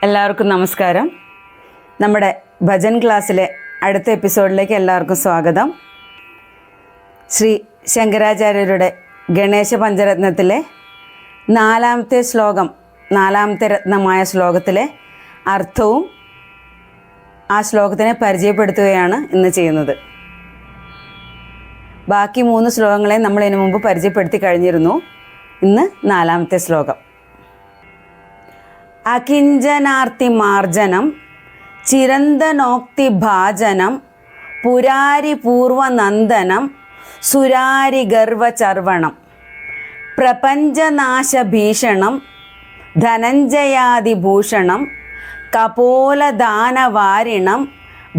എല്ലാവർക്കും നമസ്കാരം. നമ്മുടെ ഭജൻ ക്ലാസ്സിലെ അടുത്ത എപ്പിസോഡിലേക്ക് എല്ലാവർക്കും സ്വാഗതം. ശ്രീ ശങ്കരാചാര്യരുടെ ഗണേശ പഞ്ചരത്നത്തിലെ നാലാമത്തെ രത്നമായ ശ്ലോകത്തിലെ അർത്ഥവും ആ ശ്ലോകത്തിനെ പരിചയപ്പെടുത്തുകയാണ് ഇന്ന് ചെയ്യുന്നത്. ബാക്കി 3 ശ്ലോകങ്ങളെ നമ്മൾ ഇതിനു മുമ്പ് പരിചയപ്പെടുത്തി കഴിഞ്ഞിരുന്നു. ഇന്ന് 4ാമത്തെ ശ്ലോകം. അകിഞ്ചനാർത്തി മാർജനം ചിരന്തനോക്തി ഭാജനം പുരാരി പൂർവനന്ദനം സുരാരി ഗർവചർവണം പ്രപഞ്ചനാശഭീഷണം ധനഞ്ജയാദിഭൂഷണം കപോലദാനവാരിണം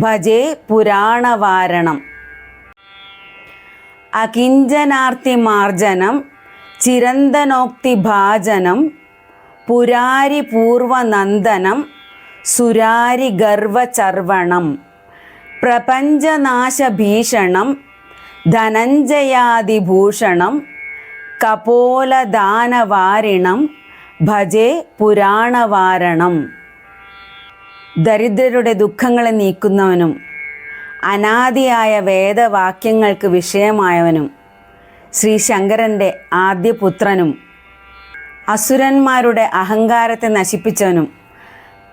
ഭജേ പുരാണവാരണം. അകിഞ്ചനാർത്തി മാർജനം ചിരന്തനോക്തി ഭാജനം പുരാരി പൂർവനന്ദനം സുരാരി ഗർവചർവണം പ്രപഞ്ചനാശഭീഷണം ധനഞ്ജയാദിഭൂഷണം കപോലദാനവാരിണം ഭജേ പുരാണവാരണം. ദരിദ്രരുടെ ദുഃഖങ്ങളെ നീക്കുന്നവനും അനാദിയായ വേദവാക്യങ്ങൾക്ക് വിഷയമായവനും ശ്രീ ശങ്കരൻ്റെ ആദ്യപുത്രനും അസുരന്മാരുടെ അഹങ്കാരത്തെ നശിപ്പിച്ചവനും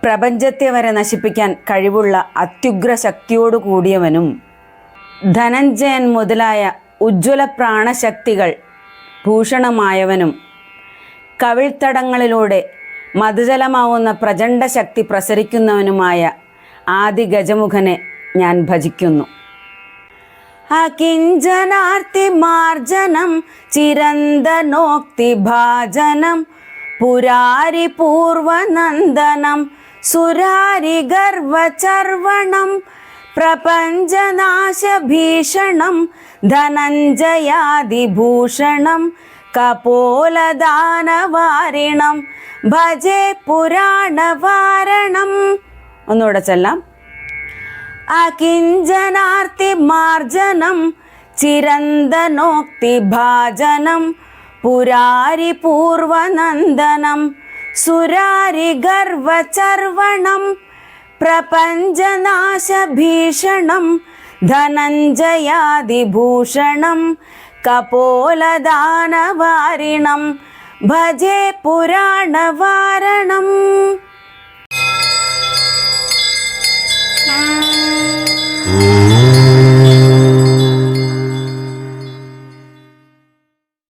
പ്രപഞ്ചത്തെ വരെ നശിപ്പിക്കാൻ കഴിവുള്ള അത്യുഗ്ര ശക്തിയോടു കൂടിയവനും ധനഞ്ജയൻ മുതലായ ഉജ്ജ്വല പ്രാണശക്തികൾ ഭൂഷണമായവനും കവിൾത്തടങ്ങളിലൂടെ മധുജലമാവുന്ന പ്രചണ്ഡ ശക്തി പ്രസരിക്കുന്നവനുമായ ആദി ഗജമുഖനെ ഞാൻ ഭജിക്കുന്നു. അകിഞ്ചനാർത്തി മാർജനം ചിരന്തനോക്തി ഭാജനം പുരാരി പൂർവനന്ദനം സുരാരി ഗർവചർവണം പ്രപഞ്ചനാശഭീഷണം ധനഞ്ജയാദിഭൂഷണം കപോലദാനവാരിണം ഭജേ പുരാണവാരണം. ഒന്നുകൂടെ ചൊല്ലാം. അകിഞ്ചനാർത്തി മാർജനം ചിരന്തനോക്തി ഭാജനം പുരാരി പൂർവനന്ദനം സുരാരി ഗർവചർവണം പ്രപഞ്ചനാശഭീഷണം ധനഞ്ജയാദിഭൂഷണം കപോലദാനവാരിണം ഭജേ പുരാണവാരണം. ഓം